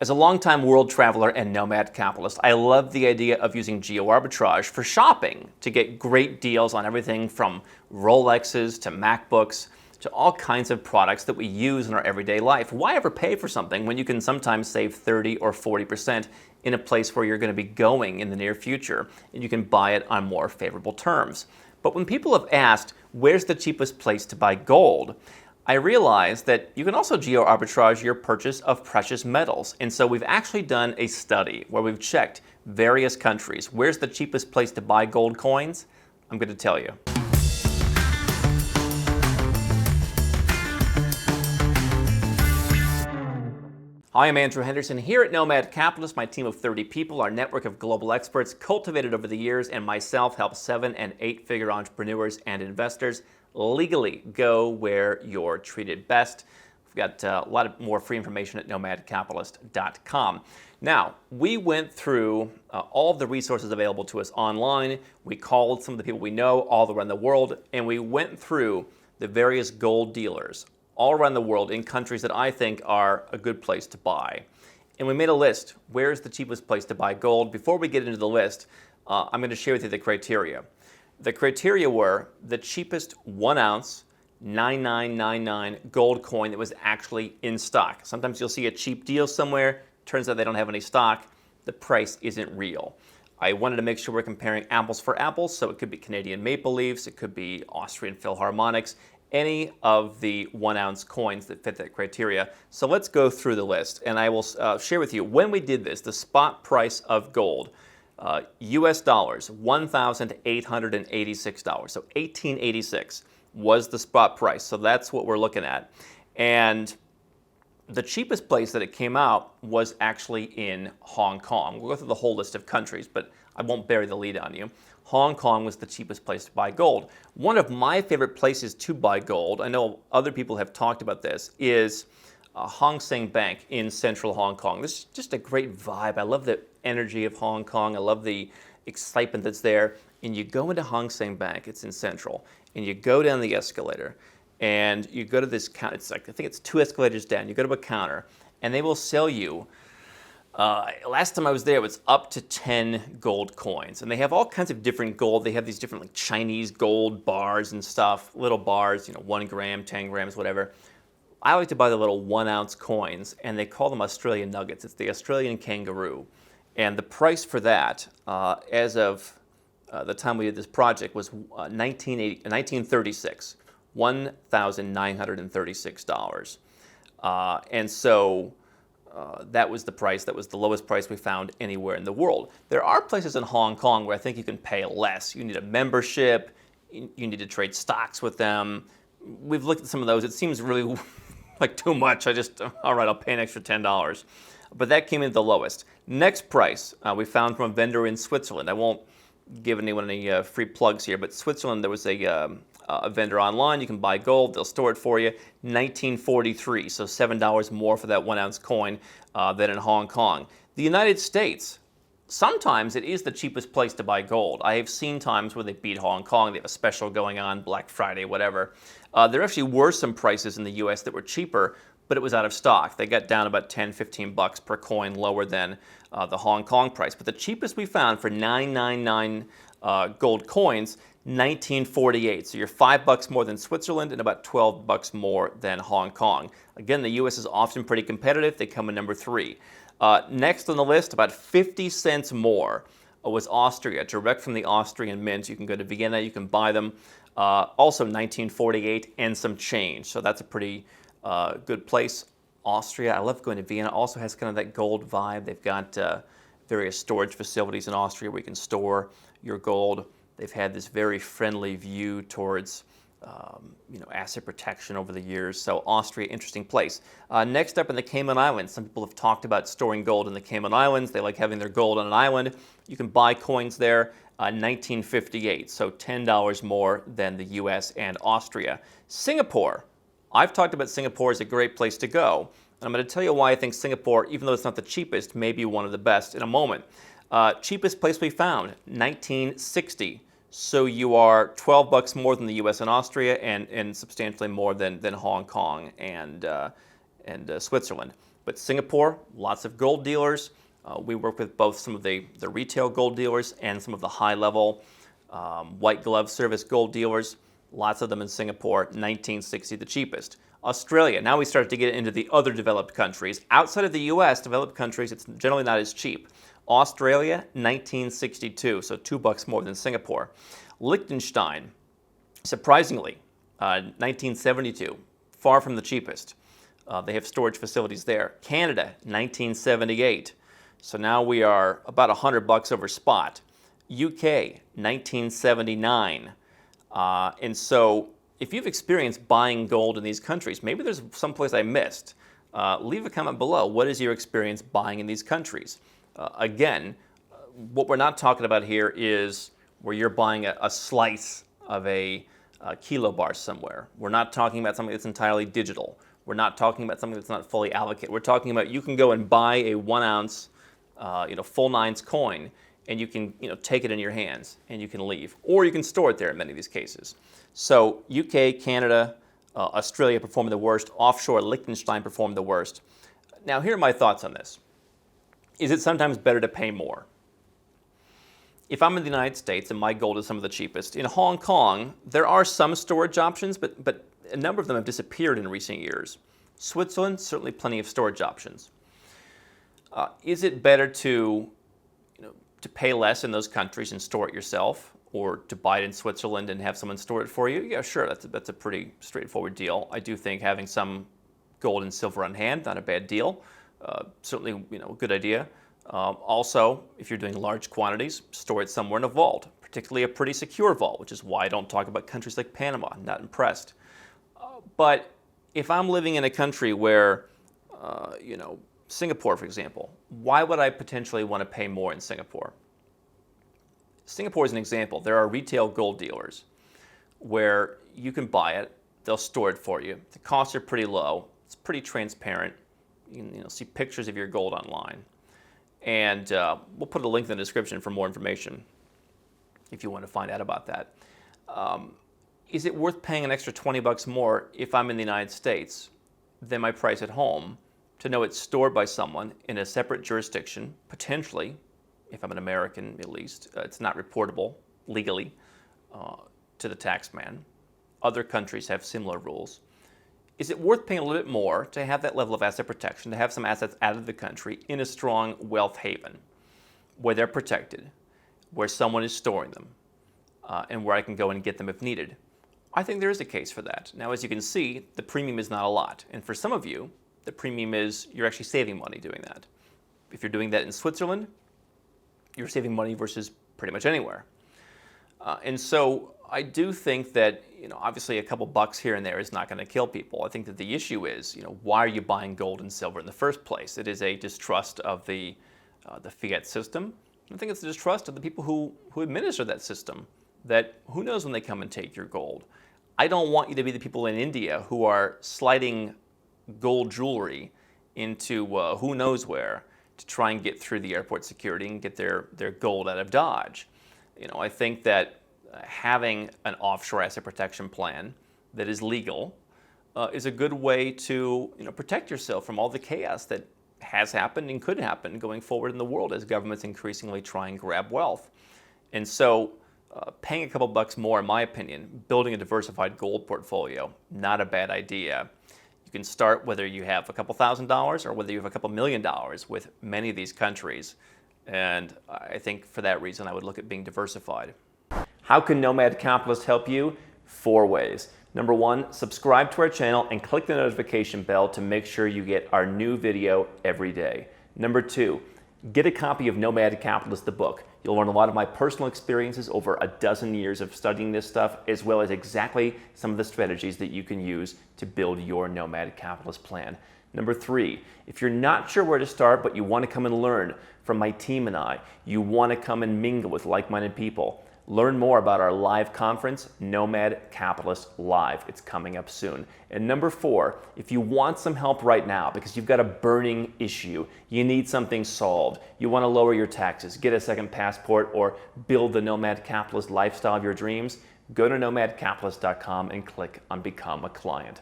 As a longtime world traveler and nomad capitalist, I love the idea of using geo-arbitrage for shopping to get great deals on everything from Rolexes to MacBooks to all kinds of products that we use in our everyday life. Why ever pay for something when you can sometimes save 30 or 40% in a place where you're going to be going in the near future and you can buy it on more favorable terms? But when people have asked, where's the cheapest place to buy gold? I realized that you can also geo-arbitrage your purchase of precious metals. And so we've actually done a study where we've checked various countries. Where's the cheapest place to buy gold coins? I'm going to tell you. Hi, I'm Andrew Henderson here at Nomad Capitalist, my team of 30 people, our network of global experts cultivated over the years, and myself help 7- and 8-figure entrepreneurs and investors legally go where you're treated best. We've got a lot more free information at nomadcapitalist.com. Now, we went through all of the resources available to us online. We called some of the people we know all around the world, and we went through the various gold dealers all around the world in countries that I think are a good place to buy. And we made a list. Where's the cheapest place to buy gold? Before we get into the list, I'm going to share with you the criteria. The criteria were the cheapest 1 ounce 9999 gold coin that was actually in stock. Sometimes you'll see a cheap deal somewhere. Turns out they don't have any stock. The price isn't real. I wanted to make sure we're comparing apples for apples, so it could be Canadian Maple Leafs, it could be Austrian Philharmonics, any of the 1 ounce coins that fit that criteria. So let's go through the list, and I will share with you when we did this, the spot price of gold, US dollars, $1,886. So 1886 was the spot price. So that's what we're looking at. And the cheapest place that it came out was actually in Hong Kong. We'll go through the whole list of countries, but I won't bury the lead on you. Hong Kong was the cheapest place to buy gold. One of my favorite places to buy gold, I know other people have talked about this, is Hong Seng Bank in central Hong Kong. This is just a great vibe. I love the energy of Hong Kong. I love the excitement that's there. And you go into Hong Seng Bank, it's in central, and you go down the escalator, and you go to this counter. It's like, I think it's 2 escalators down. You go to a counter, and they will sell you, last time I was there, it was up to 10 gold coins. And they have all kinds of different gold. They have these different like Chinese gold bars and stuff, little bars, 1 gram, 10 grams, whatever. I like to buy the little 1 ounce coins, and they call them Australian nuggets. It's the Australian kangaroo. And the price for that, as of the time we did this project, was 1936, $1,936. And so that was the price. That was the lowest price we found anywhere in the world. There are places in Hong Kong where I think you can pay less. You need a membership. You need to trade stocks with them. We've looked at some of those. It seems really like too much. All right, I'll pay an extra $10. But that came in the lowest. Next price we found from a vendor in Switzerland. I won't give anyone any free plugs here, but Switzerland, there was a vendor online. You can buy gold. They'll store it for you. 1943, so $7 more for that 1 ounce coin than in Hong Kong. The United States, sometimes it is the cheapest place to buy gold. I have seen times where they beat Hong Kong. They have a special going on, Black Friday, whatever. There actually were some prices in the U.S. that were cheaper, but it was out of stock. They got down about 10, 15 bucks per coin lower than the Hong Kong price. But the cheapest we found for 999 gold coins, 1948. So you're $5 more than Switzerland and about 12 bucks more than Hong Kong. Again, the U.S. is often pretty competitive. They come in number 3. Next on the list, about 50 cents more, was Austria, direct from the Austrian mint. You can go to Vienna, you can buy them. Also 1948 and some change. So that's a pretty good place. Austria, I love going to Vienna. Also has kind of that gold vibe. They've got various storage facilities in Austria where you can store your gold. They've had this very friendly view towards asset protection over the years. So Austria, interesting place. Next up in the Cayman Islands, some people have talked about storing gold in the Cayman Islands. They like having their gold on an island. You can buy coins there. 1958, so $10 more than the US and Austria. Singapore. I've talked about Singapore as a great place to go. And I'm going to tell you why I think Singapore, even though it's not the cheapest, may be one of the best in a moment. Cheapest place we found, 1960. So you are 12 bucks more than the U.S. and Austria, and substantially more than Hong Kong and Switzerland. But Singapore, lots of gold dealers. We work with both some of the retail gold dealers and some of the high-level white glove service gold dealers. Lots of them in Singapore, 1960 the cheapest. Australia, now we start to get into the other developed countries. Outside of the US, developed countries, it's generally not as cheap. Australia, 1962, so $2 more than Singapore. Liechtenstein, surprisingly, 1972, far from the cheapest. They have storage facilities there. Canada, 1978. So now we are about $100 over spot. UK, 1979. And so if you've experienced buying gold in these countries, maybe there's someplace I missed. Leave a comment below. What is your experience buying in these countries? Again, what we're not talking about here is where you're buying a slice of a kilo bar somewhere. We're not talking about something that's entirely digital. We're not talking about something that's not fully allocated. We're talking about you can go and buy a 1 ounce, full nines coin, and you can take it in your hands and you can leave, or you can store it there in many of these cases. So UK, Canada, Australia performed the worst. Offshore, Liechtenstein performed the worst. Now here are my thoughts on this. Is it sometimes better to pay more? If I'm in the United States and my gold is some of the cheapest, in Hong Kong there are some storage options, but a number of them have disappeared in recent years. Switzerland, certainly plenty of storage options. Is it better to pay less in those countries and store it yourself, or to buy it in Switzerland and have someone store it for you? Yeah, sure, that's a pretty straightforward deal. I do think having some gold and silver on hand, not a bad deal. Certainly, a good idea. Also, if you're doing large quantities, store it somewhere in a vault, particularly a pretty secure vault, which is why I don't talk about countries like Panama. I'm not impressed. But if I'm living in a country where, Singapore, for example, why would I potentially want to pay more in Singapore? Singapore is an example. There are retail gold dealers where you can buy it, they'll store it for you. The costs are pretty low. It's pretty transparent. You can see pictures of your gold online. And we'll put a link in the description for more information if you want to find out about that. Is it worth paying an extra $20 more if I'm in the United States than my price at home to know it's stored by someone in a separate jurisdiction, potentially, if I'm an American at least, it's not reportable legally to the tax man. Other countries have similar rules. Is it worth paying a little bit more to have that level of asset protection, to have some assets out of the country in a strong wealth haven where they're protected, where someone is storing them, and where I can go and get them if needed? I think there is a case for that. Now, as you can see, the premium is not a lot. And for some of you, the premium is you're actually saving money doing that. If you're doing that in Switzerland, you're saving money versus pretty much anywhere. And so I do think that, obviously a couple bucks here and there is not going to kill people. I think that the issue is, why are you buying gold and silver in the first place? It is a distrust of the fiat system. I think it's a distrust of the people who administer that system, that who knows when they come and take your gold. I don't want you to be the people in India who are sliding gold jewelry into who knows where to try and get through the airport security and get their gold out of Dodge. I think that having an offshore asset protection plan that is legal is a good way to protect yourself from all the chaos that has happened and could happen going forward in the world as governments increasingly try and grab wealth. And so paying a couple bucks more, in my opinion, building a diversified gold portfolio, not a bad idea. You can start whether you have a couple $1,000s or whether you have a couple $1 million with many of these countries. And I think for that reason, I would look at being diversified. How can Nomad Capitalist help you? 4 ways. Number 1, subscribe to our channel and click the notification bell to make sure you get our new video every day. Number 2, get a copy of Nomad Capitalist, the book. You'll learn a lot of my personal experiences over a dozen years of studying this stuff, as well as exactly some of the strategies that you can use to build your Nomad Capitalist plan. Number 3, if you're not sure where to start, but you want to come and learn from my team and I, you want to come and mingle with like-minded people, learn more about our live conference, Nomad Capitalist Live. It's coming up soon. And number 4, if you want some help right now because you've got a burning issue, you need something solved, you want to lower your taxes, get a second passport, or build the Nomad Capitalist lifestyle of your dreams, go to nomadcapitalist.com and click on Become a Client.